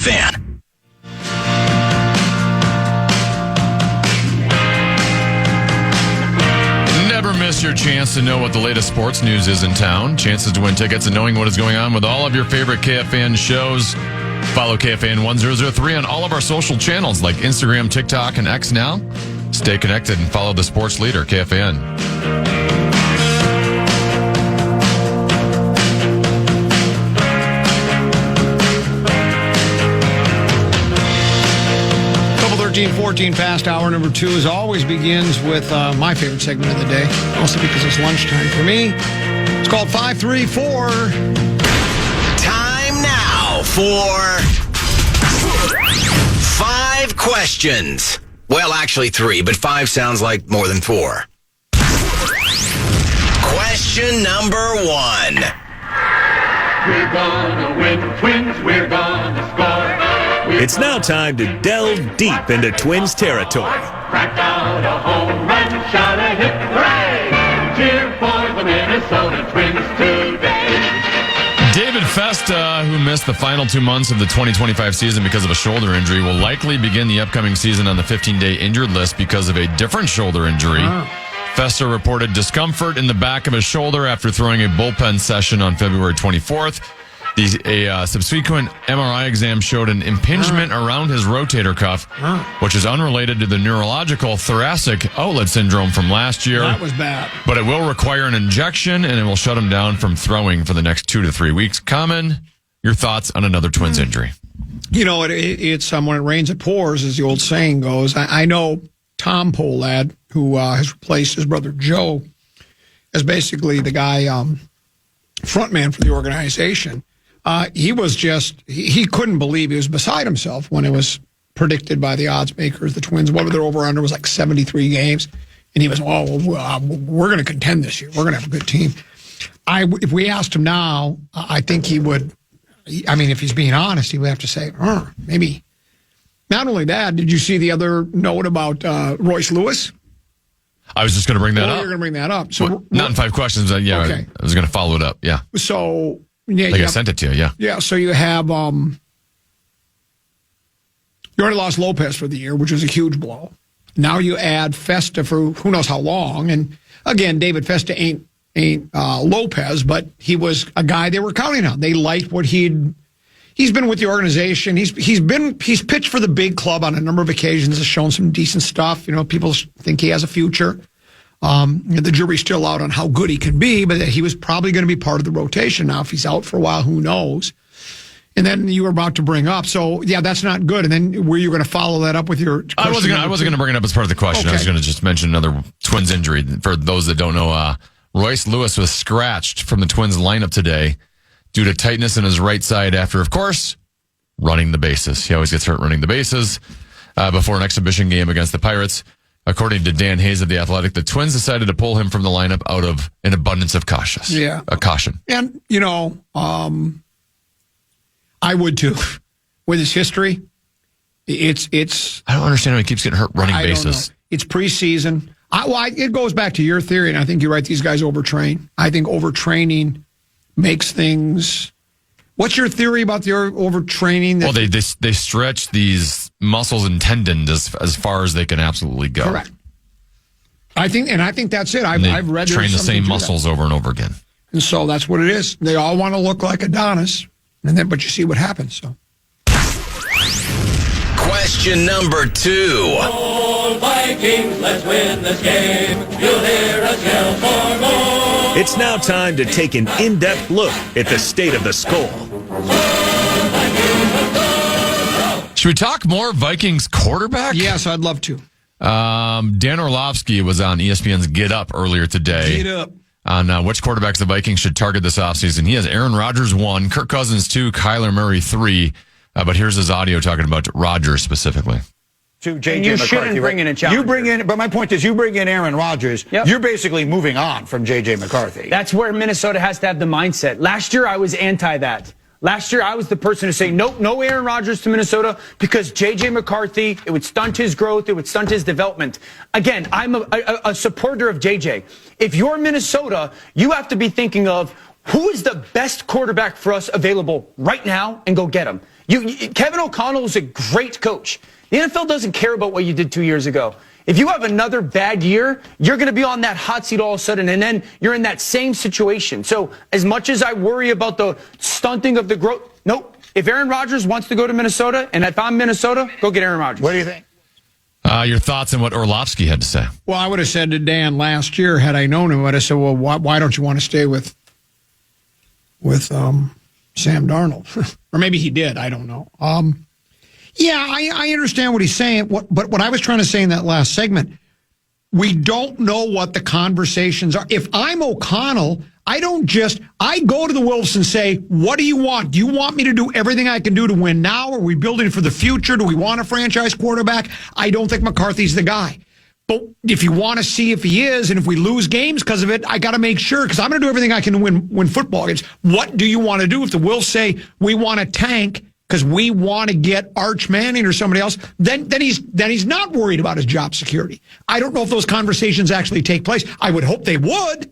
Fan. Never miss your chance to know what the latest sports news is in town. Chances to win tickets and knowing what is going on with all of your favorite KFAN shows. Follow KFAN 1003 on all of our social channels like Instagram, TikTok, and X now. Stay connected and follow the sports leader, KFAN. Couple 13-14 past hour number 2 as always begins with my favorite segment of the day. Also because it's lunchtime for me. It's called 534. Time now for 5 questions. Well, actually 3, but 5 sounds like more than 4. Question number 1. We're gonna win, Twins, we're gonna score. It's now time to delve deep into Twins territory. Crack out a home run, shout a hit, hooray! Cheer for the Minnesota Twins today. David Festa, who missed the final 2 months of the 2025 season because of a shoulder injury, will likely begin the upcoming season on the 15-day injured list because of a different shoulder injury. Festa reported discomfort in the back of his shoulder after throwing a bullpen session on February 24th. A subsequent MRI exam showed an impingement around his rotator cuff, which is unrelated to the neurological thoracic outlet syndrome from last year. That was bad. But it will require an injection, and it will shut him down from throwing for the next 2 to 3 weeks. Common, your thoughts on another Twins injury? You know, it's when it rains, it pours, as the old saying goes. I know Tom Polad, who has replaced his brother Joe as basically the guy, frontman for the organization. He was he couldn't believe, he was beside himself when it was predicted by the odds makers, the Twins, whether their over-under was like 73 games. And he was, we're going to contend this year. We're going to have a good team. If we asked him now, I think he would, I mean, if he's being honest, he would have to say, maybe. Not only that, did you see the other note about Royce Lewis? I was just going to bring that up. You're going to bring that up. So not in 5 questions, but yeah, okay. I was going to follow it up, yeah. So... yeah, I sent it to you, yeah. Yeah, so you have, you already lost Lopez for the year, which was a huge blow. Now you add Festa for who knows how long. And again, David Festa ain't Lopez, but he was a guy they were counting on. They liked what he's been with the organization. He's pitched for the big club on a number of occasions, has shown some decent stuff. You know, people think he has a future. The jury's still out on how good he can be, but he was probably going to be part of the rotation. Now, if he's out for a while, who knows? And then you were about to bring up, so yeah, that's not good. And then were you going to follow that up with your? I wasn't going to bring it up as part of the question. Okay. I was going to just mention another Twins injury. For those that don't know, Royce Lewis was scratched from the Twins lineup today due to tightness in his right side after, of course, running the bases. He always gets hurt running the bases before an exhibition game against the Pirates. According to Dan Hayes of The Athletic, the Twins decided to pull him from the lineup out of an abundance of caution. Yeah. A caution. And, you know, I would too. With his history, it's... I don't understand how he keeps getting hurt running bases. It's preseason. It goes back to your theory, and I think you're right, these guys overtrain. I think overtraining makes things... What's your theory about the overtraining? Well, they stretch these muscles and tendons as far as they can absolutely go. Correct. I think that's it. I've read train the same muscles over and over again, and so that's what it is. They all want to look like Adonis, but you see what happens. So, question number 2. All Vikings, let's win this game. You'll hear us yell for more. It's now time to take an in-depth look at the state of the skull. Should we talk more Vikings quarterback? Yes, I'd love to. Dan Orlovsky was on ESPN's Get Up earlier today. Get Up. On which quarterbacks the Vikings should target this offseason. He has Aaron Rodgers 1, Kirk Cousins 2, Kyler Murray 3. But here's his audio talking about Rodgers specifically. To J.J. McCarthy, shouldn't bring in a challenger. You bring in, but my point is, you bring in Aaron Rodgers. Yep. You're basically moving on from J.J. McCarthy. That's where Minnesota has to have the mindset. Last year, I was anti that. Last year, I was the person to say, nope, no Aaron Rodgers to Minnesota because J.J. McCarthy, it would stunt his growth, it would stunt his development. Again, I'm a supporter of J.J. If you're Minnesota, you have to be thinking of who is the best quarterback for us available right now and go get him. Kevin O'Connell is a great coach. The NFL doesn't care about what you did 2 years ago. If you have another bad year, you're going to be on that hot seat all of a sudden, and then you're in that same situation. So as much as I worry about the stunting of the growth, nope. If Aaron Rodgers wants to go to Minnesota, and if I'm Minnesota, go get Aaron Rodgers. What do you think? Your thoughts on what Orlovsky had to say? Well, I would have said to Dan last year, had I known him, I would have said, well, why don't you want to stay with Sam Darnold? Or maybe he did. I don't know. Yeah, I understand what he's saying. But what I was trying to say in that last segment, we don't know what the conversations are. If I'm O'Connell, I go to the Wolves and say, what do you want? Do you want me to do everything I can do to win now? Are we building for the future? Do we want a franchise quarterback? I don't think McCarthy's the guy. But if you want to see if he is, and if we lose games because of it, I got to make sure, because I'm going to do everything I can to win football games. What do you want to do? If the Wolves say we want to tank because we want to get Arch Manning or somebody else, then he's not worried about his job security. I don't know if those conversations actually take place. I would hope they would.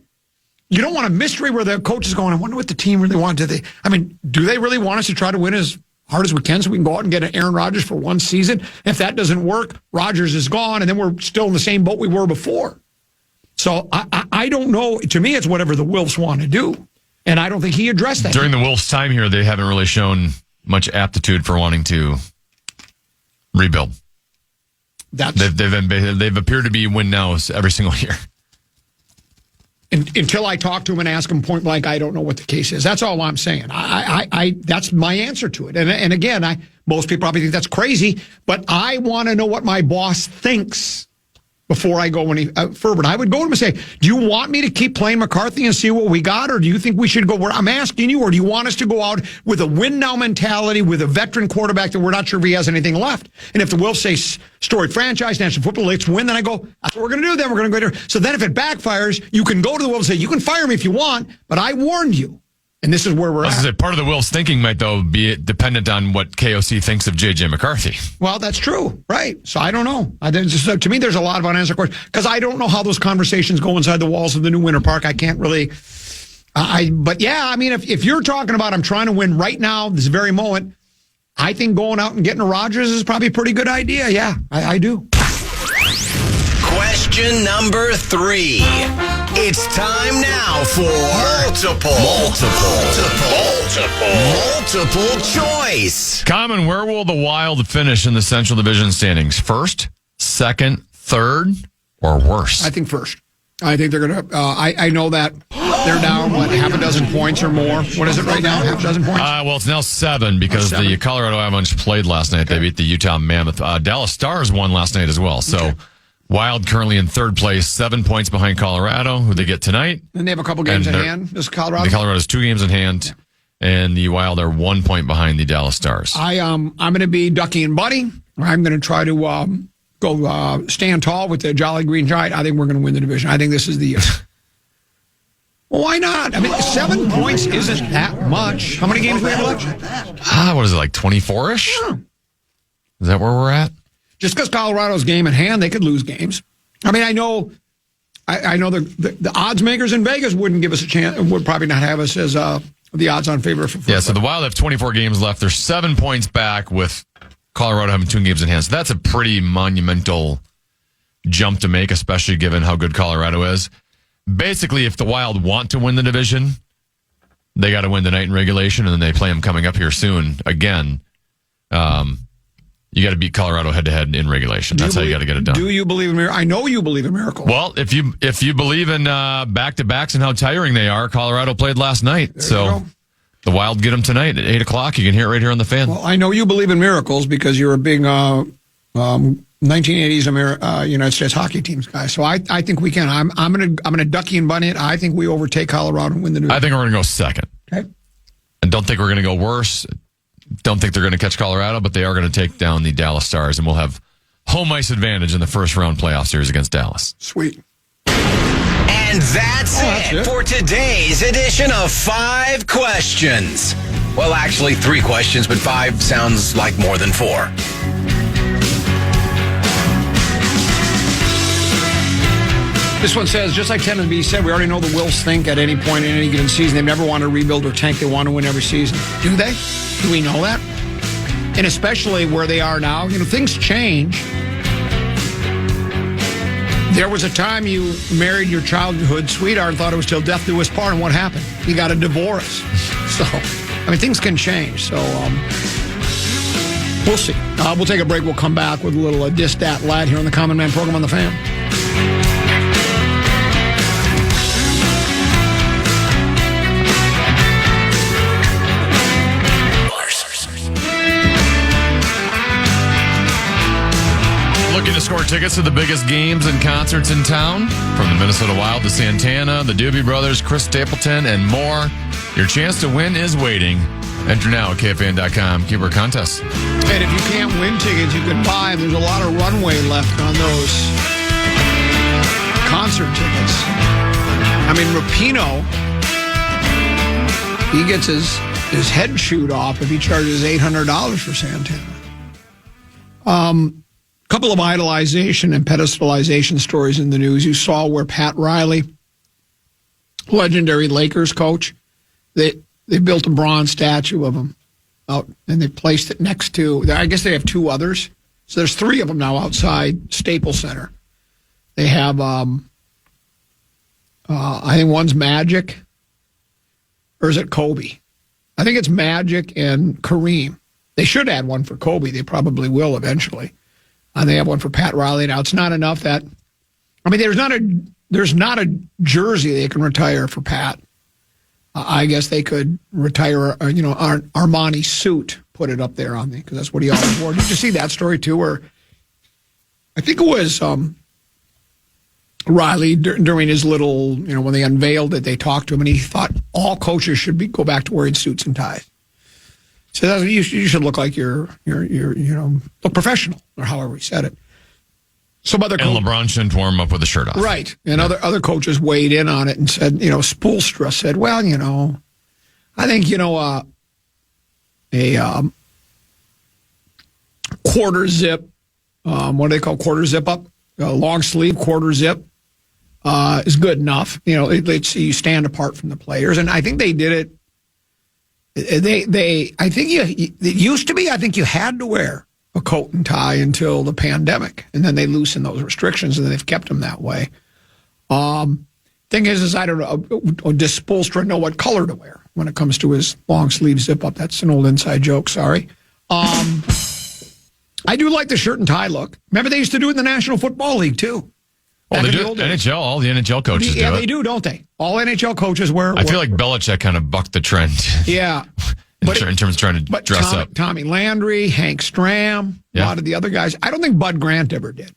You don't want a mystery where the coach is going, I wonder what the team really wants. Do they really want us to try to win as hard as we can so we can go out and get an Aaron Rodgers for one season? If that doesn't work, Rodgers is gone, and then we're still in the same boat we were before. So I don't know. To me, it's whatever the Wolves want to do. And I don't think he addressed that. During the Wolves' time here, they haven't really shown much aptitude for wanting to rebuild. They've appeared to be win nows every single year. Until I talk to him and ask him point blank, I don't know what the case is. That's all I'm saying. That's my answer to it. And again, most people probably think that's crazy, but I want to know what my boss thinks before I go any further. I would go to him and say, do you want me to keep playing McCarthy and see what we got, or do you think we should go where I'm asking you, or do you want us to go out with a win now mentality with a veteran quarterback that we're not sure if he has anything left? And if the Wolves say storied franchise, National Football League's win, then I go, that's what we're going to do. Then we're going to go there. So then if it backfires, you can go to the Wolves and say, you can fire me if you want, but I warned you. And this is where we're at. Part of the Wolves' thinking might, though, be dependent on what KOC thinks of J.J. McCarthy. Well, that's true, right? So I don't know. To me, there's a lot of unanswered questions because I don't know how those conversations go inside the walls of the new Winter Park. I can't really. But yeah, I mean, if you're talking about I'm trying to win right now, this very moment, I think going out and getting a Rodgers is probably a pretty good idea. Yeah, I do. Question number 3. It's time now for multiple choice. Common, where will the Wild finish in the Central Division standings? First, second, third, or worse? I think first. I think they're going to. I know that they're down, half a dozen points or more. What is it right now? Half a dozen points? Well, it's now 7 because the Colorado Avalanche played last night. Okay. They beat the Utah Mammoth. Dallas Stars won last night as well. So. Okay. Wild currently in third place, 7 points behind Colorado, who they get tonight. And they have a couple games in hand. This is Colorado. The Colorado's 2 games in hand, and the Wild are 1 point behind the Dallas Stars. I'm going to be Ducky and Buddy. I'm going to try to go stand tall with the Jolly Green Giant. I think we're going to win the division. I think this is the year. Well, why not? I mean, 7 points isn't that much. How many games do we have left? What is it, like 24-ish? Yeah. Is that where we're at? Just because Colorado's game in hand, they could lose games. I mean, I know the odds makers in Vegas wouldn't give us a chance, would probably not have us as the odds-on favorite. So the Wild have 24 games left. They're 7 points back with Colorado having 2 games in hand. So that's a pretty monumental jump to make, especially given how good Colorado is. Basically, if the Wild want to win the division, they got to win tonight in regulation, and then they play them coming up here soon again. You got to beat Colorado head-to-head in regulation. That's how you got to get it done. Do you believe in miracles? I know you believe in miracles. Well, if you believe in back-to-backs and how tiring they are, Colorado played last night. The Wild get them tonight at 8 o'clock. You can hear it right here on the Fan. Well, I know you believe in miracles because you're a big 1980s United States hockey teams guy. So I think we can. I'm gonna Ducky and Bunny it. I think we overtake Colorado and win the division. I think we're gonna go second. Okay. And don't think we're gonna go worse. Don't think they're going to catch Colorado, but they are going to take down the Dallas Stars, and we'll have home ice advantage in the first round playoff series against Dallas. Sweet. And that's it for today's edition of 5 questions. Well, actually 3 questions, but 5 sounds like more than 4. This one says, just like Ken and B said, we already know the Wolves think at any point in any given season they never want to rebuild or tank. They want to win every season. Do they? Do we know that? And especially where they are now, things change. There was a time you married your childhood sweetheart and thought it was till death do us part, and what happened? You got a divorce. So, things can change. So, we'll see. We'll take a break. We'll come back with a little Dis Dat Lad here on the Common Man program on the Fan. Looking to score tickets to the biggest games and concerts in town? From the Minnesota Wild to Santana, the Doobie Brothers, Chris Stapleton, and more. Your chance to win is waiting. Enter now at KFAN.com. Keyword contest. And if you can't win tickets, you can buy them. There's a lot of runway left on those concert tickets. Rapino, he gets his head chewed off if he charges $800 for Santana. Couple of idolization and pedestalization stories in the news. You saw where Pat Reilly, legendary Lakers coach, they built a bronze statue of him out, and they placed it next to, I guess they have two others. So there's three of them now outside Staples Center. They have, I think one's Magic, or is it Kobe? I think it's Magic and Kareem. They should add one for Kobe. They probably will eventually. They have one for Pat Reilly. Now, it's not enough that, there's not a jersey they can retire for Pat. I guess they could retire, an Armani suit, put it up there on me, because that's what he always wore. Did you see that story, too, where I think it was Reilly during his little, when they unveiled it, they talked to him, and he thought all coaches should go back to wearing suits and ties. So that's, you should look like you're look professional, or however he said it. Some other LeBron shouldn't warm up with a shirt off. Right. And other coaches weighed in on it and said, Spoelstra said, well, I think, a quarter zip, what do they call quarter zip up? A long sleeve quarter zip is good enough. Let's see, you stand apart from the players. And I think they did it. I think it used to be, I think you had to wear a coat and tie until the pandemic, and then they loosened those restrictions, and then they've kept them that way. Thing is I don't know, does Spoelstra know what color to wear when it comes to his long sleeve zip up? That's an old inside joke, sorry. I do like the shirt and tie look. Remember they used to do it in the National Football League, too. Oh, they do. NHL, all the NHL coaches do it. Yeah, they do, don't they? All NHL coaches wear. I feel like Belichick kind of bucked the trend. Yeah. in terms of trying to dress up. Tommy Landry, Hank Stram, a lot of the other guys. I don't think Bud Grant ever did.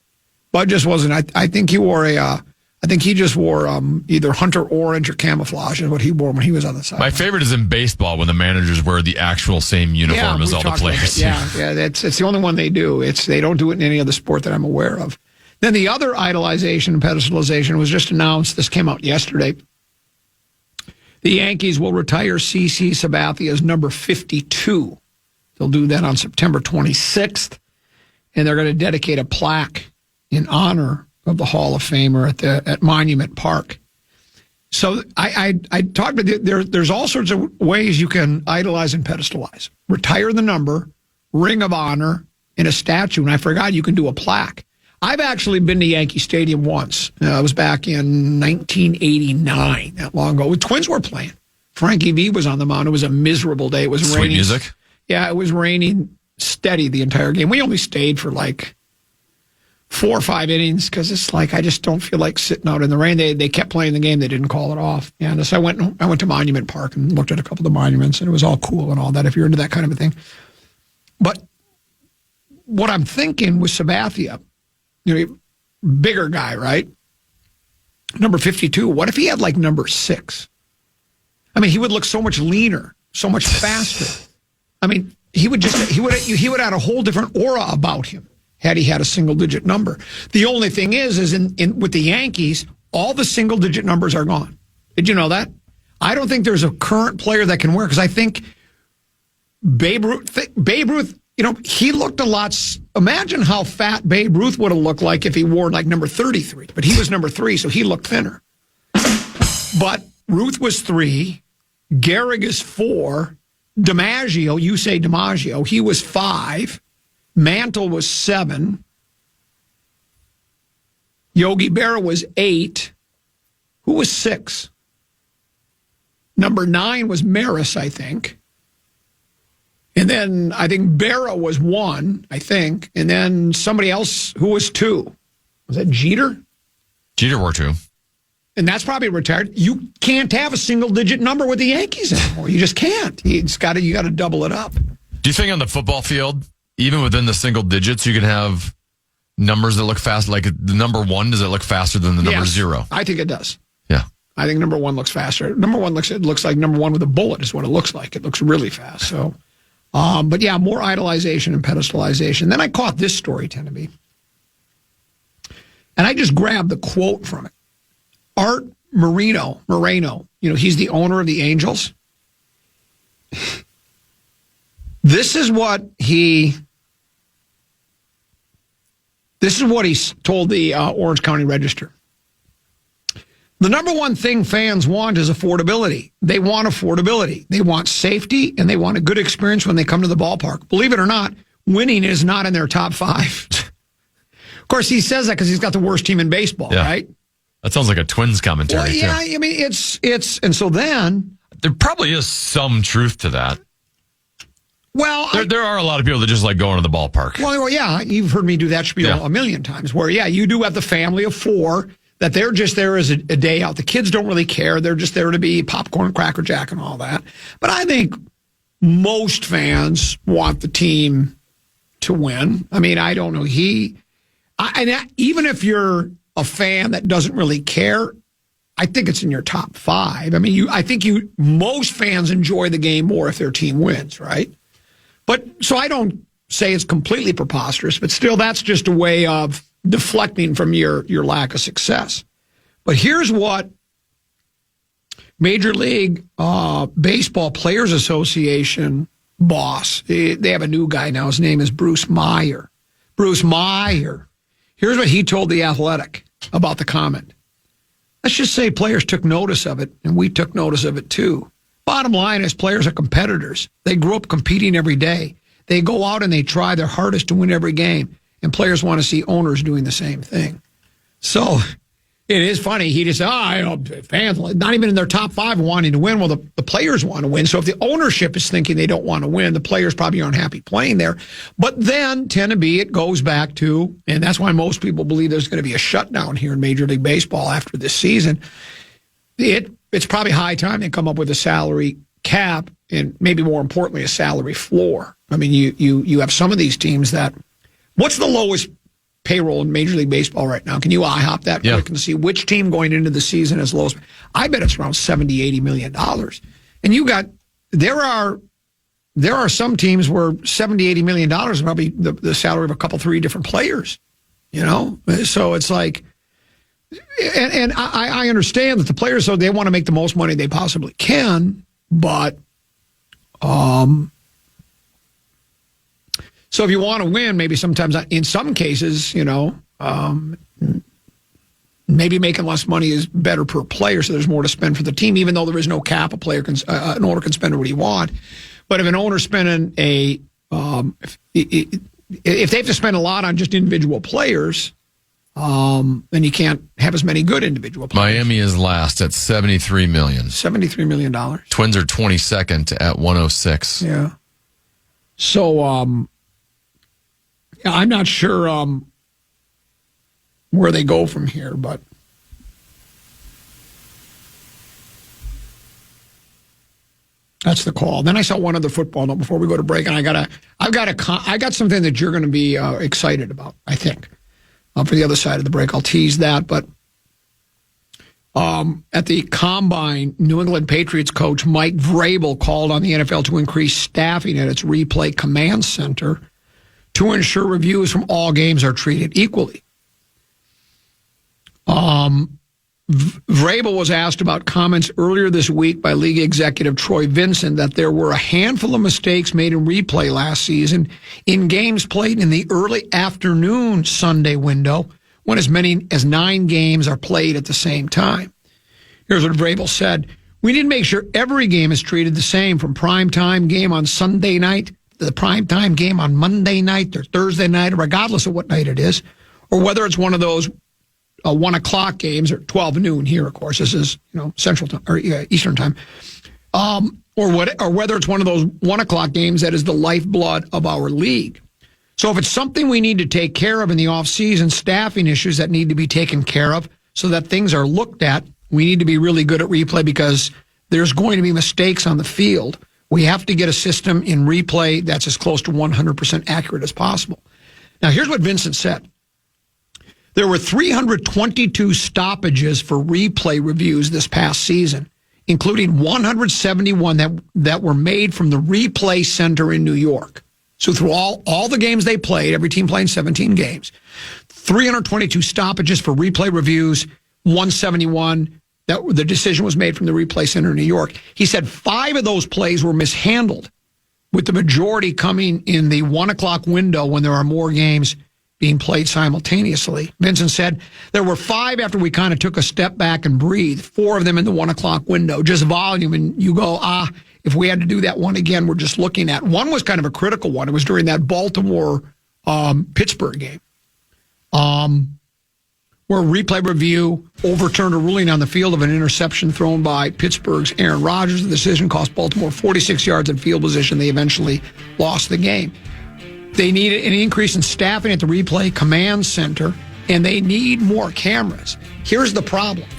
Bud just wasn't. I think he wore I think he just wore either hunter orange or camouflage is what he wore when he was on the side. My favorite is in baseball when the managers wear the actual same uniform as all the players. Yeah, it's the only one they do. They don't do it in any other sport that I'm aware of. Then the other idolization and pedestalization was just announced. This came out yesterday. The Yankees will retire CC Sabathia's number 52. They'll do that on September 26th, and they're going to dedicate a plaque in honor of the Hall of Famer at Monument Park. So I talked about there's all sorts of ways you can idolize and pedestalize. Retire the number, ring of honor, and a statue. And I forgot you can do a plaque. I've actually been to Yankee Stadium once. I was back in 1989, that long ago. The Twins were playing. Frankie V was on the mound. It was a miserable day. It was raining. Sweet music? Yeah, it was raining steady the entire game. We only stayed for 4 or 5 innings because it's I just don't feel like sitting out in the rain. They kept playing the game. They didn't call it off. And so I went to Monument Park and looked at a couple of the monuments, and it was all cool and all that if you're into that kind of a thing. But what I'm thinking with Sabathia, bigger guy, right? Number 52. What if he had number 6? He would look so much leaner, so much faster. He would have a whole different aura about him had he had a single-digit number. The only thing is in with the Yankees, all the single-digit numbers are gone. Did you know that? I don't think there's a current player that can wear, because I think Babe Ruth, he looked a lot. Imagine how fat Babe Ruth would have looked like if he wore number 33. But he was number 3, so he looked thinner. But Ruth was 3, Gehrig is 4, DiMaggio, you say DiMaggio, he was 5. Mantle was 7. Yogi Berra was 8. Who was 6? Number 9 was Maris, I think. And then I think Berra was 1, I think. And then somebody else who was 2. Was that Jeter? Jeter wore 2. And that's probably retired. You can't have a single-digit number with the Yankees anymore. You just can't. You got to double it up. Do you think on the football field, even within the single digits, you can have numbers that look fast? Like the number 1, does it look faster than the number 0? I think it does. Yeah. I think number 1 looks faster. Number 1 looks like number 1 with a bullet is what it looks like. It looks really fast. So, but yeah, more idolization and pedestalization. Then I caught this story, Tenneby. And I just grabbed the quote from it. Art Moreno, he's the owner of the Angels. This is what he told the Orange County Register. The number one thing fans want is affordability. They want affordability. They want safety, and they want a good experience when they come to the ballpark. Believe it or not, winning is not in their top 5. Of course, he says that because he's got the worst team in baseball, right? That sounds like a Twins commentary, well, yeah, too. I mean, it's, and so then... There probably is some truth to that. Well, there are a lot of people that just like going to the ballpark. Well, yeah, you've heard me do that spiel a million times, where, you do have the family of 4 that they're just there as a day out. The kids don't really care. They're just there to be popcorn, Cracker Jack, and all that. But I think most fans want the team to win. I mean, I don't know. Even if you're a fan that doesn't really care, I think it's in your top 5. I mean, I think most fans enjoy the game more if their team wins, right? But so I don't say it's completely preposterous, but still, that's just a way of deflecting from your lack of success. But here's what Major League Baseball Players Association boss, they have a new guy now. His name is Bruce Meyer. Bruce Meyer. Here's what he told The Athletic about the comment. Let's just say players took notice of it, and we took notice of it too. Bottom line is players are competitors. They grew up competing every day. They go out and they try their hardest to win every game, and players want to see owners doing the same thing. So it is funny. He just said, fans, not even in their top 5 wanting to win. Well, the players want to win. So if the ownership is thinking they don't want to win, the players probably aren't happy playing there. But then, it goes back to, and that's why most people believe there's going to be a shutdown here in Major League Baseball after this season. It's probably high time they come up with a salary cap and maybe more importantly, a salary floor. I mean, you have some of these teams that, what's the lowest payroll in Major League Baseball right now? Can you IHOP that quick and see which team going into the season is lowest? I bet it's around $70-80 million. And there are some teams where $70-80 million is probably the salary of a couple, 3 different players, So it's like, and I understand that the players, so they want to make the most money they possibly can, but so if you want to win, maybe sometimes, in some cases, maybe making less money is better per player, so there's more to spend for the team, even though there is no cap. An owner can spend what he wants. But if an owner's spending if they have to spend a lot on just individual players, then you can't have as many good individual players. Miami is last at $73 million. $73 million. Twins are 22nd at 106. Yeah. So, I'm not sure where they go from here, but that's the call. Then I saw one other football note before we go to break, and I got something that you're going to be excited about, I think. For the other side of the break, I'll tease that. But at the Combine, New England Patriots coach Mike Vrabel called on the NFL to increase staffing at its replay command center to ensure reviews from all games are treated equally. Vrabel was asked about comments earlier this week by league executive Troy Vincent that there were a handful of mistakes made in replay last season in games played in the early afternoon Sunday window when as many as 9 games are played at the same time. Here's what Vrabel said. We need to make sure every game is treated the same, from primetime game on Sunday night to the primetime game on Monday night or Thursday night, regardless of what night it is, or whether it's one of those 1 o'clock games or 12 noon here, of course. This is, Central Time or Eastern Time. Or whether it's one of those 1 o'clock games that is the lifeblood of our league. So if it's something we need to take care of in the offseason, staffing issues that need to be taken care of so that things are looked at, we need to be really good at replay because there's going to be mistakes on the field. We have to get a system in replay that's as close to 100% accurate as possible. Now, here's what Vincent said. There were 322 stoppages for replay reviews this past season, including 171 that were made from the replay center in New York. So through all the games they played, every team playing 17 games, 322 stoppages for replay reviews, 171 that the decision was made from the replay center in New York. He said 5 of those plays were mishandled, with the majority coming in the 1 o'clock window when there are more games being played simultaneously. Vincent said there were 5 after we kind of took a step back and breathed, 4 of them in the 1 o'clock window, just volume. And you go, if we had to do that one again, we're just looking at. One was kind of a critical one. It was during that Baltimore-Pittsburgh game, where replay review overturned a ruling on the field of an interception thrown by Pittsburgh's Aaron Rodgers. The decision cost Baltimore 46 yards in field position. They eventually lost the game. They need an increase in staffing at the replay command center, and they need more cameras. Here's the problem.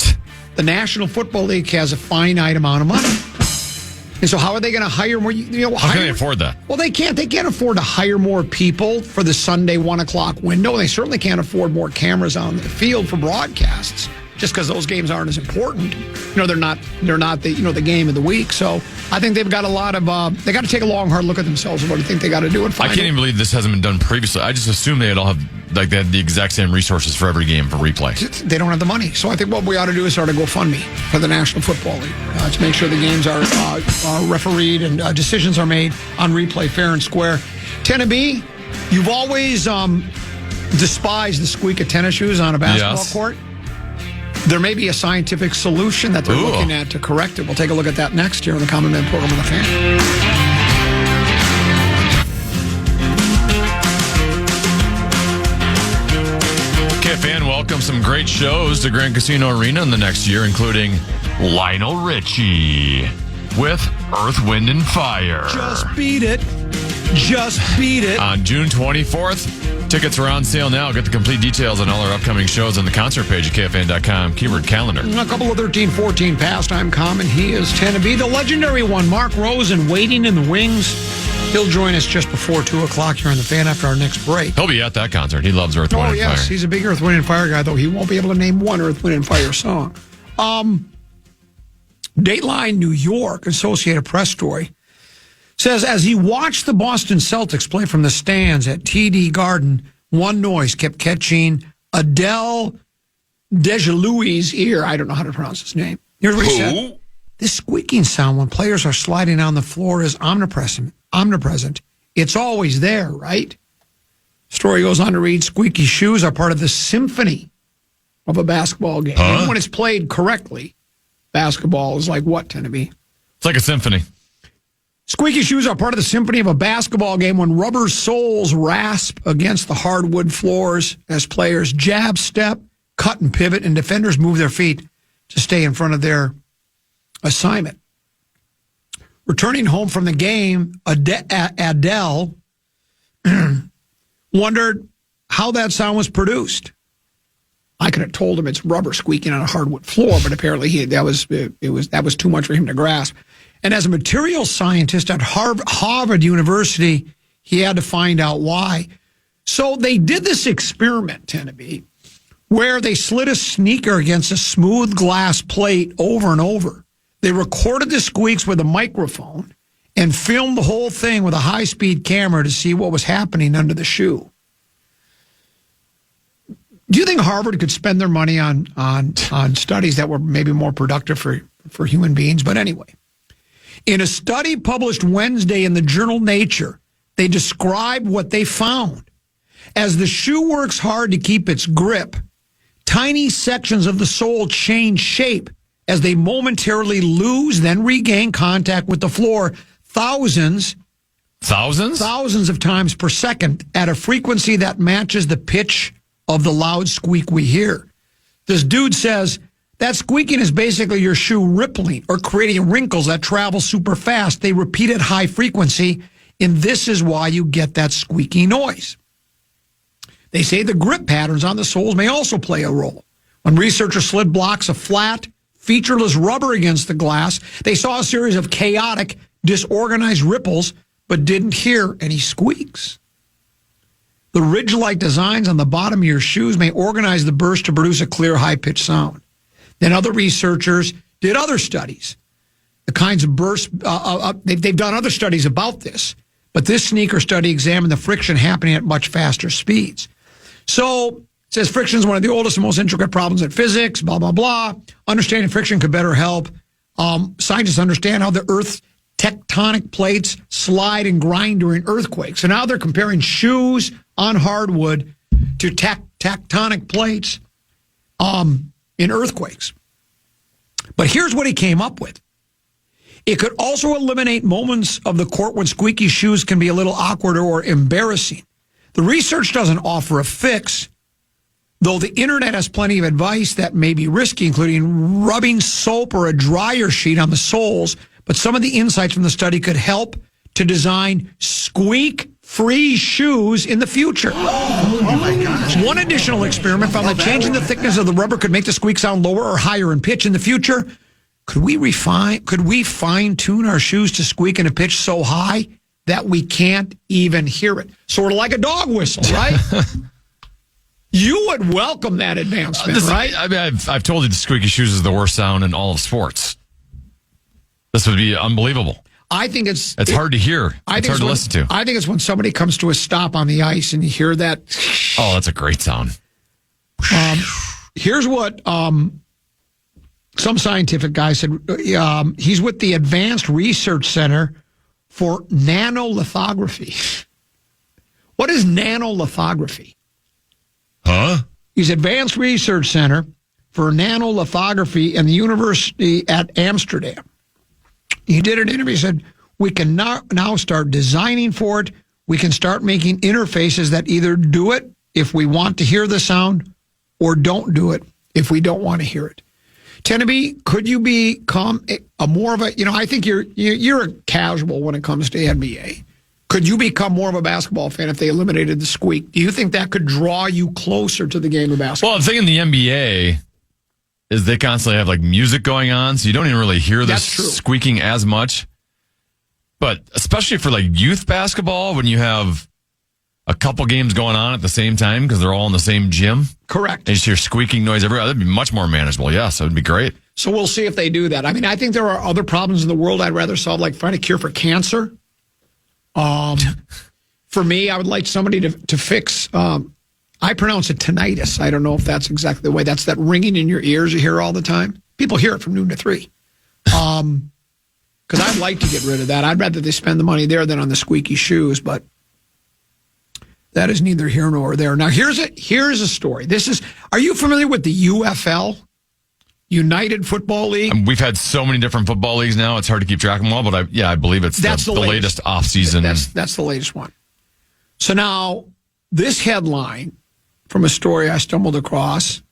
The National Football League has a finite amount of money. And so how are they going to hire more? How can they afford that? Well, they can't. They can't afford to hire more people for the Sunday 1 o'clock window. They certainly can't afford more cameras on the field for broadcasts, just because those games aren't as important. They're not the game of the week. So I think they've got a lot of they got to take a long, hard look at themselves and what do you think they got to do and find. I can't even believe this hasn't been done previously. I just assume they all have they had the exact same resources for every game for replay. They don't have the money. So I think what we ought to do is start a GoFundMe for the National Football League to make sure the games are refereed and decisions are made on replay fair and square. Tennessee, you've always despised the squeak of tennis shoes on a basketball court. There may be a scientific solution that they're looking at to correct it. We'll take a look at that next year on the Common Man program on the Fan. KFAN welcomes some great shows to Grand Casino Arena in the next year, including Lionel Richie with Earth, Wind, and Fire. Just beat it. Just beat it. On June 24th. Tickets are on sale now. Get the complete details on all our upcoming shows on the concert page at KFAN.com. Keyword calendar. A couple of 13-14 pastime common. He is Tennessee. The legendary one, Mark Rosen, waiting in the wings. He'll join us just before 2 o'clock here on the Fan after our next break. He'll be at that concert. He loves Earth, Wind, and Fire. He's a big Earth, Wind, and Fire guy, though he won't be able to name one Earth, Wind, and Fire song. Dateline New York, Associated Press story, says as he watched the Boston Celtics play from the stands at TD Garden, one noise kept catching Adele Dejaloui's ear. I don't know how to pronounce his name. Here's what he said. This squeaking sound when players are sliding on the floor is omnipresent. It's always there, right? Story goes on to read, squeaky shoes are part of the symphony of a basketball game. Even when it's played correctly, basketball is like what, Tennessee? It's like a symphony. Squeaky shoes are part of the symphony of a basketball game when rubber soles rasp against the hardwood floors as players jab, step, cut, and pivot, and defenders move their feet to stay in front of their assignment. Returning home from the game, Adele wondered how that sound was produced. I could have told him it's rubber squeaking on a hardwood floor, but apparently that was too much for him to grasp. And as a materials scientist at Harvard University, he had to find out why. So they did this experiment, Tennessee, where they slid a sneaker against a smooth glass plate over and over. They recorded the squeaks with a microphone and filmed the whole thing with a high-speed camera to see what was happening under the shoe. Do you think Harvard could spend their money on studies that were maybe more productive for human beings? But anyway, in a study published Wednesday in the journal Nature, they described what they found. As the shoe works hard to keep its grip, tiny sections of the sole change shape as they momentarily lose, then regain contact with the floor thousands of times per second at a frequency that matches the pitch of the loud squeak we hear. This dude says that squeaking is basically your shoe rippling or creating wrinkles that travel super fast. They repeat at high frequency, and this is why you get that squeaky noise. They say the grip patterns on the soles may also play a role. When researchers slid blocks of flat, featureless rubber against the glass, they saw a series of chaotic, disorganized ripples, but didn't hear any squeaks. The ridge-like designs on the bottom of your shoes may organize the burst to produce a clear, high-pitched sound. Then other researchers did other studies. The kinds of bursts, they've done other studies about this, but this sneaker study examined the friction happening at much faster speeds. So it says friction is one of the oldest and most intricate problems in physics, blah, blah, blah. Understanding friction could better help scientists understand how the Earth's tectonic plates slide and grind during earthquakes. So now they're comparing shoes on hardwood to tectonic plates in earthquakes. But here's what he came up with. It could also eliminate moments of the court when squeaky shoes can be a little awkward or embarrassing. The research doesn't offer a fix, though the internet has plenty of advice that may be risky, including rubbing soap or a dryer sheet on the soles. But some of the insights from the study could help to design squeak-free shoes in the future. Oh my gosh. One additional experiment found that changing the thickness of the rubber could make the squeak sound lower or higher in pitch in the future. Could we fine-tune our shoes to squeak in a pitch so high that we can't even hear it? Sort of like a dog whistle, right? You would welcome that advancement, right? I mean, I've told you the squeaky shoes is the worst sound in all of sports. This would be unbelievable. I think it's hard to hear. It's hard to listen to. I think it's when somebody comes to a stop on the ice and you hear that. Oh, that's a great sound. Here's what some scientific guy said. He's with the Advanced Research Center for Nanolithography. What is nanolithography? Huh? He's Advanced Research Center for Nanolithography in the University at Amsterdam. He did an interview. He said, we can now start designing for it. We can start making interfaces that either do it if we want to hear the sound or don't do it if we don't want to hear it. Teneby, could you become a more of a, I think you're a casual when it comes to NBA. Could you become more of a basketball fan if they eliminated the squeak? Do you think that could draw you closer to the game of basketball? Well, the thing in the NBA is they constantly have like music going on, so you don't even really hear this squeaking as much. But especially for like youth basketball, when you have a couple games going on at the same time because they're all in the same gym. Correct. And you hear squeaking noise everywhere. That'd be much more manageable. Yes, that would be great. So we'll see if they do that. I mean, I think there are other problems in the world I'd rather solve, like find a cure for cancer. For me, I would like somebody to fix, I pronounce it tinnitus. I don't know if that's exactly the way. That's that ringing in your ears you hear all the time. People hear it from noon to 3. Because I'd like to get rid of that. I'd rather they spend the money there than on the squeaky shoes, but that is neither here nor there. Now, here's a story. Are you familiar with the UFL? United Football League? We've had so many different football leagues now, it's hard to keep track of them all, but I believe it's the latest off-season. That's the latest one. So now, this headline from a story I stumbled across,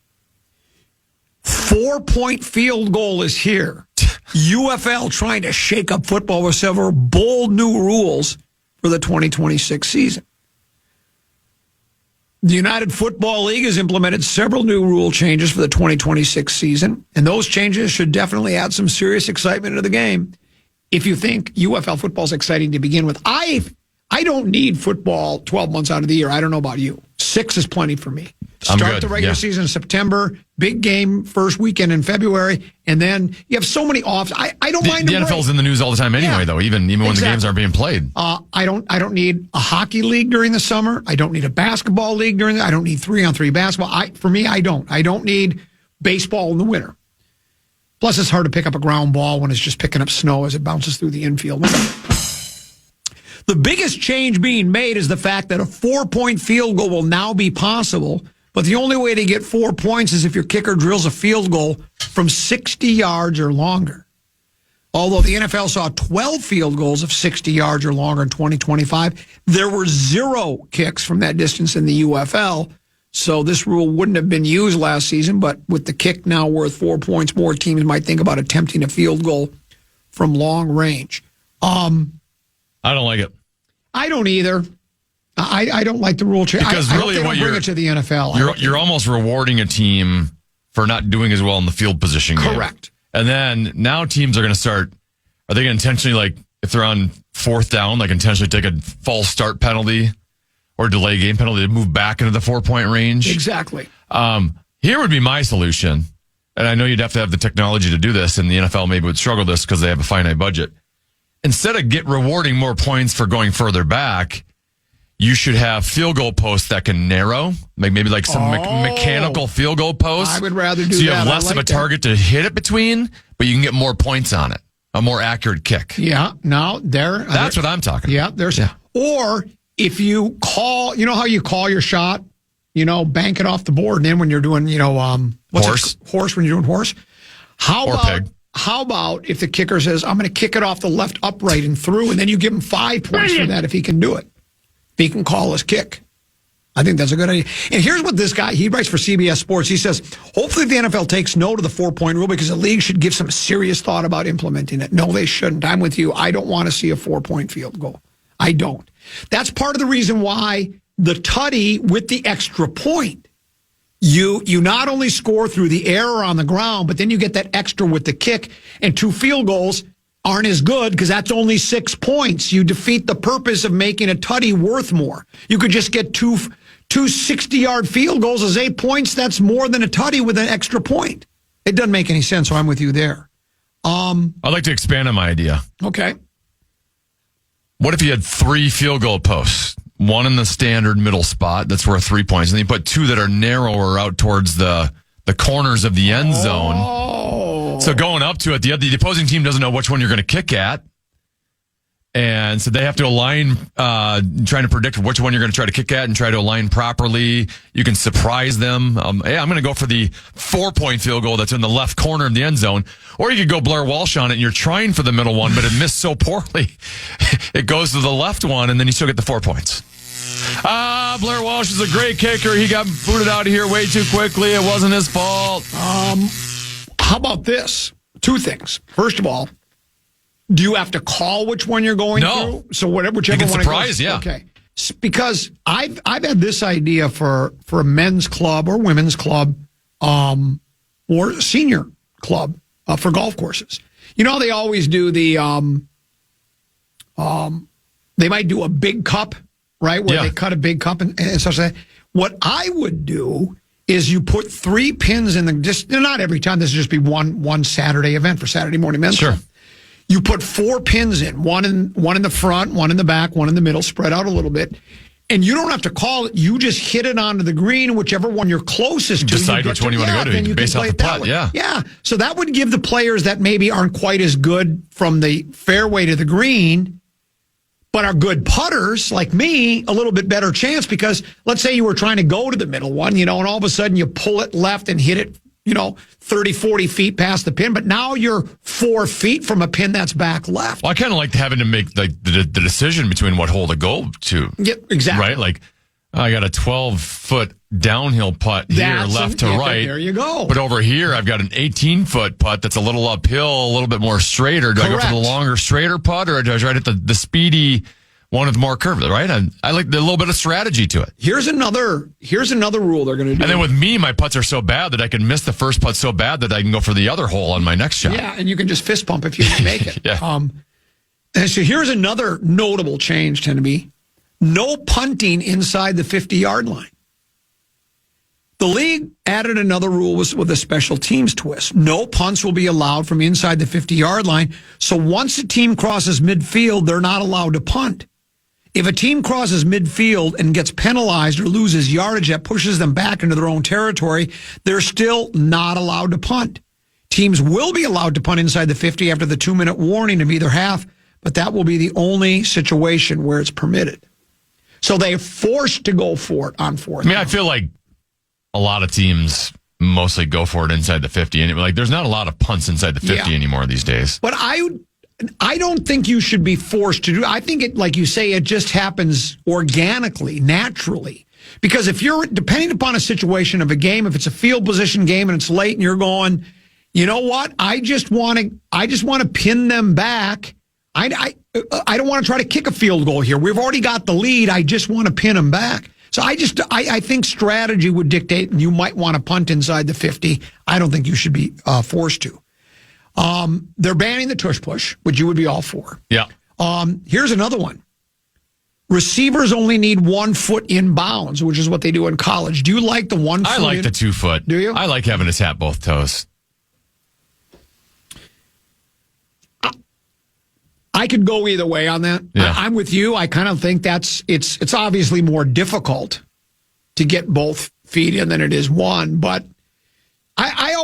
4-point field goal is here. UFL trying to shake up football with several bold new rules for the 2026 season. The United Football League has implemented several new rule changes for the 2026 season, and those changes should definitely add some serious excitement to the game. If you think UFL football is exciting to begin with, I don't need football 12 months out of the year. I don't know about you. 6 is plenty for me. Start the regular season in September, big game first weekend in February, and then you have so many offs. I don't mind the NFL's in the news all the time anyway, though, even when the games aren't being played. I don't need a hockey league during the summer. I don't need a basketball league I don't need 3-on-3 basketball. For me, I don't. I don't need baseball in the winter. Plus, it's hard to pick up a ground ball when it's just picking up snow as it bounces through the infield. The biggest change being made is the fact that a 4-point field goal will now be possible, But the only way to get 4 points is if your kicker drills a field goal from 60 yards or longer. Although the NFL saw 12 field goals of 60 yards or longer in 2025, there were 0 kicks from that distance in the UFL. So this rule wouldn't have been used last season, but with the kick now worth 4 points, more teams might think about attempting a field goal from long range. I don't like it. I don't either. I don't like the rule change. Because really, what bring it to the NFL. You're almost rewarding a team for not doing as well in the field position game. Correct. And then now teams are going to start. Are they going to intentionally, like, if they're on 4th down, like intentionally take a false start penalty or delay game penalty to move back into the 4-point range? Exactly. Here would be my solution. And I know you'd have to have the technology to do this, and the NFL maybe would struggle this because they have a finite budget. Instead of rewarding more points for going further back, you should have field goal posts that can narrow, maybe like some mechanical field goal posts. I would rather do that. So you have less of a target to hit it between, but you can get more points on it. A more accurate kick. Yeah. Now that's what I'm talking about. Yeah. Or if you call, you know how you call your shot, bank it off the board, and then when you're doing, horse when you're doing horse. How about if the kicker says, I'm going to kick it off the left upright and through, and then you give him 5 points for that if he can do it. If he can call his kick. I think that's a good idea. And here's what this guy, he writes for CBS Sports. He says, hopefully the NFL takes note of the 4-point rule because the league should give some serious thought about implementing it. No, they shouldn't. I'm with you. I don't want to see a 4-point field goal. I don't. That's part of the reason why the tutty with the extra point, you not only score through the air or on the ground, but then you get that extra with the kick, and 2 field goals aren't as good because that's only 6 points. You defeat the purpose of making a tutty worth more. You could just get two 60-yard field goals as 8 points. That's more than a tutty with an extra point. It doesn't make any sense, so I'm with you there. I'd like to expand on my idea. Okay. What if you had 3 field goal posts? 1 in the standard middle spot that's worth 3 points, and then you put 2 that are narrower out towards the corners of the end zone. So going up to it, the opposing team doesn't know which one you're going to kick at. And so they have to align, trying to predict which one you're going to try to kick at and try to align properly. You can surprise them. Hey, I'm going to go for the 4-point field goal that's in the left corner of the end zone. Or you could go Blair Walsh on it and you're trying for the middle one, but it missed so poorly. It goes to the left one and then you still get the 4 points. Blair Walsh is a great kicker. He got booted out of here way too quickly. It wasn't his fault. How about this? 2 things. First of all, do you have to call which one you're going through? So whichever one. Surprise, yeah. Okay. Because I've had this idea for a men's club or women's club, or senior club for golf courses. You know, they always do the they might do a big cup, right? Where they cut a big cup and such like that. What I would do is you put 3 pins in not every time. This would just be one Saturday event for Saturday morning men's club. You put 4 pins in, one in the front, one in the back, one in the middle, spread out a little bit. And you don't have to call it. You just hit it onto the green, whichever one you're closest to. Decide which one you want to go to based off the putt, Yeah. So that would give the players that maybe aren't quite as good from the fairway to the green, but are good putters like me, a little bit better chance because let's say you were trying to go to the middle one, and all of a sudden you pull it left and hit it 30, 40 feet past the pin, but now you're 4 feet from a pin that's back left. Well, I kind of like having to make the decision between what hole to go to. Yeah, exactly. Right? Like, I got a 12-foot downhill putt here, left to right. There you go. But over here, I've got an 18-foot putt that's a little uphill, a little bit more straighter. Do I go for the longer, straighter putt, or do I try to hit the speedy one with more curve, right? I like the little bit of strategy to it. Here's another rule they're going to do. And then with me, my putts are so bad that I can miss the first putt so bad that I can go for the other hole on my next shot. Yeah, and you can just fist pump if you make it. And so here's another notable change, Tenneby. No punting inside the 50-yard line. The league added another rule with a special teams twist. No punts will be allowed from inside the 50-yard line. So once a team crosses midfield, they're not allowed to punt. If a team crosses midfield and gets penalized or loses yardage that pushes them back into their own territory, they're still not allowed to punt. Teams will be allowed to punt inside the 50 after the 2-minute warning of either half, but that will be the only situation where it's permitted. So they're forced to go for it on 4th. I mean, I feel like a lot of teams mostly go for it inside the 50. And there's not a lot of punts inside the 50 anymore these days. But I don't think you should be forced to do. I think it, like you say, it just happens organically, naturally. Because if you're depending upon a situation of a game, if it's a field position game and it's late and you're going, you know what? I just want to pin them back. I don't want to try to kick a field goal here. We've already got the lead. I just want to pin them back. So I think strategy would dictate you might want to punt inside the 50. I don't think you should be forced to. They're banning the tush push, which you would be all for. Yeah. Here's another one. Receivers only need 1 foot in bounds, which is what they do in college. Do you like the 1 foot? I like the 2 foot. Do you? I like having to tap both toes. I could go either way on that. Yeah. I'm with you. I kind of think it's obviously more difficult to get both feet in than it is one. But I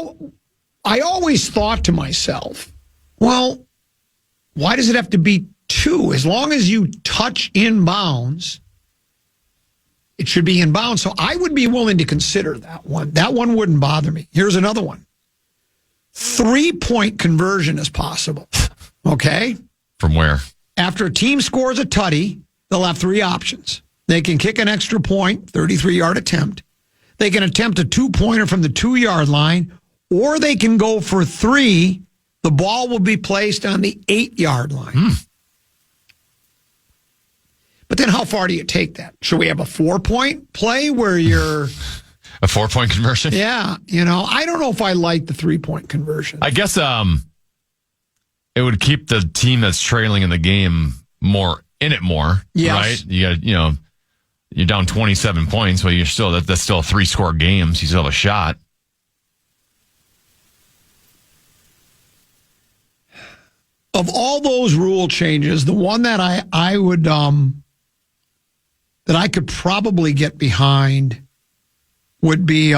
always thought to myself, well, why does it have to be 2? As long as you touch in bounds, it should be in bounds. So I would be willing to consider that one. That one wouldn't bother me. Here's another one. 3-point conversion is possible. Okay? From where? After a team scores a tutty, they'll have 3 options. They can kick an extra point, 33-yard attempt. They can attempt a 2-pointer from the 2-yard line, or they can go for 3. The ball will be placed on the 8-yard line. But then how far do you take that? Should we have a 4-point play where you're... A 4-point conversion? Yeah. I don't know if I like the 3-point conversion. I guess it would keep the team that's trailing in the game more in it more, yes. Right? You got, you're down 27 points, well, you're still that's still a 3-score game, so you still have a shot. Of all those rule changes, the one that I would that I could probably get behind would be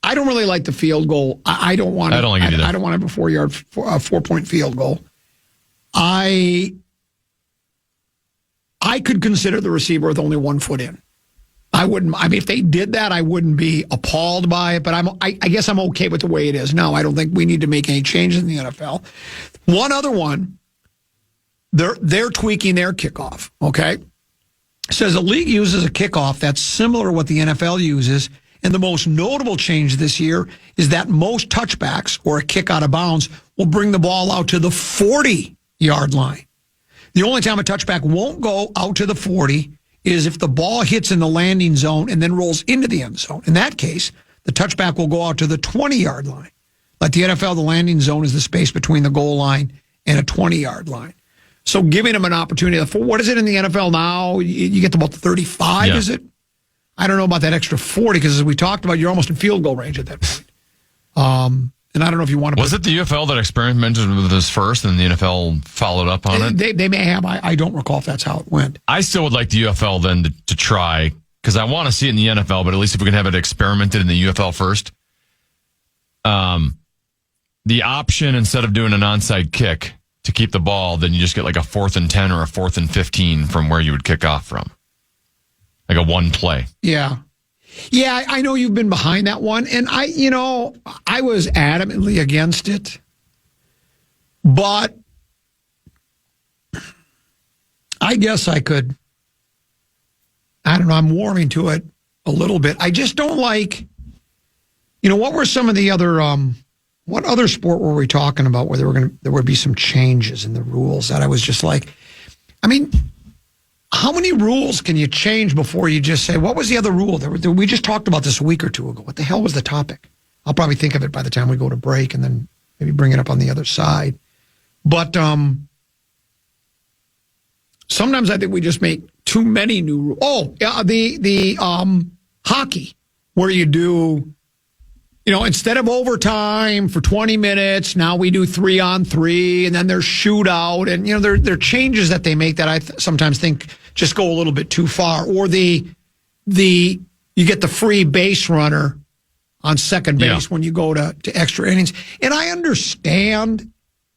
I don't really like the field goal. I don't want. I don't like it either. I don't want to have a 4-point field goal. I could consider the receiver with only 1 foot in. I wouldn't. I mean, if they did that, I wouldn't be appalled by it. But I guess I'm okay with the way it is. No, I don't think we need to make any changes in the NFL. One other one. They're tweaking their kickoff. Okay, it says the league uses a kickoff that's similar to what the NFL uses. And the most notable change this year is that most touchbacks or a kick out of bounds will bring the ball out to the 40-yard line. The only time a touchback won't go out to the 40 is if the ball hits in the landing zone and then rolls into the end zone. In that case, the touchback will go out to the 20-yard line. Like the NFL, the landing zone is the space between the goal line and a 20-yard line. So giving them an opportunity, what is it in the NFL now? You get to about the 35, is it? I don't know about that extra 40 because, as we talked about, you're almost in field goal range at that point. And I don't know if you want to... Was it the UFL that experimented with this first and the NFL followed up on it? They may have. I don't recall if that's how it went. I still would like the UFL then to try, because I want to see it in the NFL, but at least if we can have it experimented in the UFL first. The option, instead of doing an onside kick to keep the ball, then you just get like a 4th and 10 or a 4th and 15 from where you would kick off from. Like a one play. Yeah. Yeah, I know you've been behind that one. And I was adamantly against it. But I guess I could, I don't know, I'm warming to it a little bit. I just don't like, what were some of the other, what other sport were we talking about where there would be some changes in the rules that I was just like, how many rules can you change before you just say, what was the other rule? We just talked about this a week or two ago. What the hell was the topic? I'll probably think of it by the time we go to break and then maybe bring it up on the other side. But sometimes I think we just make too many new rules. Oh, the hockey, where you do, instead of overtime for 20 minutes, now we do 3-on-3, and then there's shootout. And, there are changes that they make that I sometimes think just go a little bit too far. Or you get the free base runner on second base when you go to extra innings. And I understand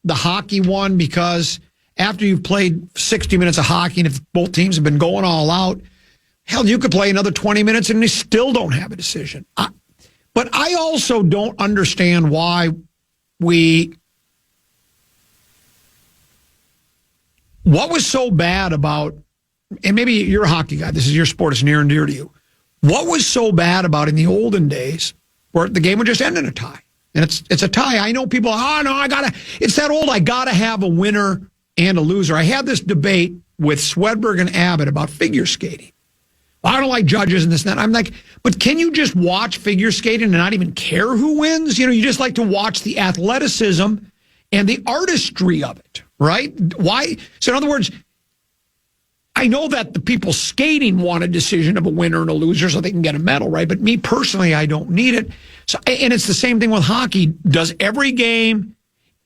the hockey one, because after you've played 60 minutes of hockey, and if both teams have been going all out, hell, you could play another 20 minutes and they still don't have a decision. But I also don't understand why what was so bad about, and maybe you're a hockey guy, this is your sport, it's near and dear to you. What was so bad about in the olden days where the game would just end in a tie? And it's a tie. I know people, it's that old, I got to have a winner and a loser. I had this debate with Swedberg and Abbott about figure skating. I don't like judges and this and that. I'm like, but can you just watch figure skating and not even care who wins? You just like to watch the athleticism and the artistry of it, right? Why? So in other words, I know that the people skating want a decision of a winner and a loser so they can get a medal, right? But me personally, I don't need it. So, and it's the same thing with hockey. Does every game,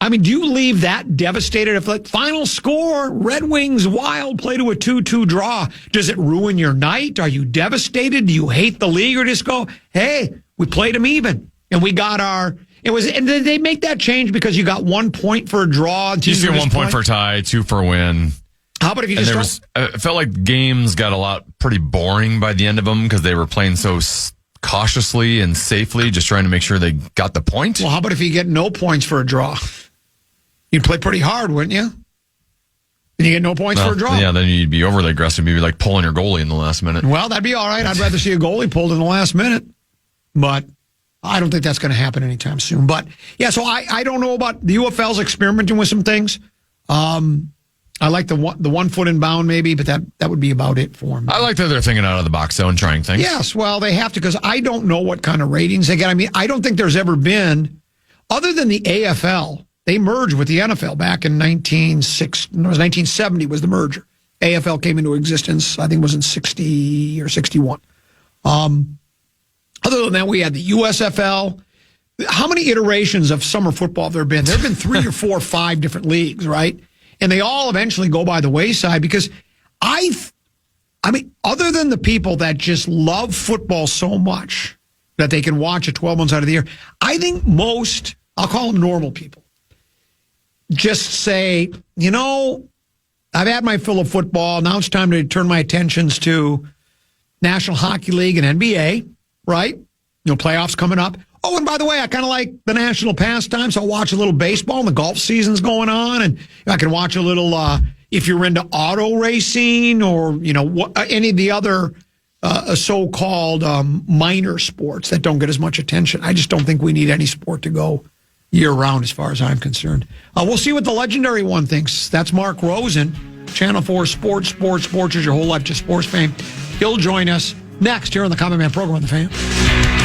do you leave that devastated if the final score, Red Wings Wild play to a 2-2 draw? Does it ruin your night? Are you devastated? Do you hate the league or just go, hey, we played them even and we got and did they make that change because you got 1 point for a draw? You get 1 point for a tie, 2 for a win. How about if you just it felt like games got pretty boring by the end of them because they were playing so cautiously and safely, just trying to make sure they got the point. Well, how about if you get no points for a draw? You'd play pretty hard, wouldn't you? And you get no points for a draw. Yeah, then you'd be overly aggressive, maybe like pulling your goalie in the last minute. Well, that'd be all right. I'd rather see a goalie pulled in the last minute. But I don't think that's going to happen anytime soon. But, yeah, so I don't know about the UFL's experimenting with some things. I like the 1 foot in bound maybe, but that would be about it for them. I like that they're thinking out of the box, though, and trying things. Yes, well, they have to because I don't know what kind of ratings they get. I don't think there's ever been, other than the AFL, they merged with the NFL back in 1970 was the merger. AFL came into existence, I think it was in 60 or 61. Other than that, we had the USFL. How many iterations of summer football have there been? There have been 3 or 4 or 5 different leagues, right? And they all eventually go by the wayside because other than the people that just love football so much that they can watch it 12 months out of the year, I think most, I'll call them normal people, just say, I've had my fill of football. Now it's time to turn my attentions to National Hockey League and NBA, right? Playoffs coming up. Oh, and by the way, I kind of like the national pastime, so I'll watch a little baseball and the golf season's going on, and I can watch a little, if you're into auto racing or, any of the other so-called minor sports that don't get as much attention. I just don't think we need any sport to go year-round as far as I'm concerned. We'll see what the legendary one thinks. That's Mark Rosen, Channel 4 Sports is your whole life, just sports fame. He'll join us next here on the Common Man program on The Fan.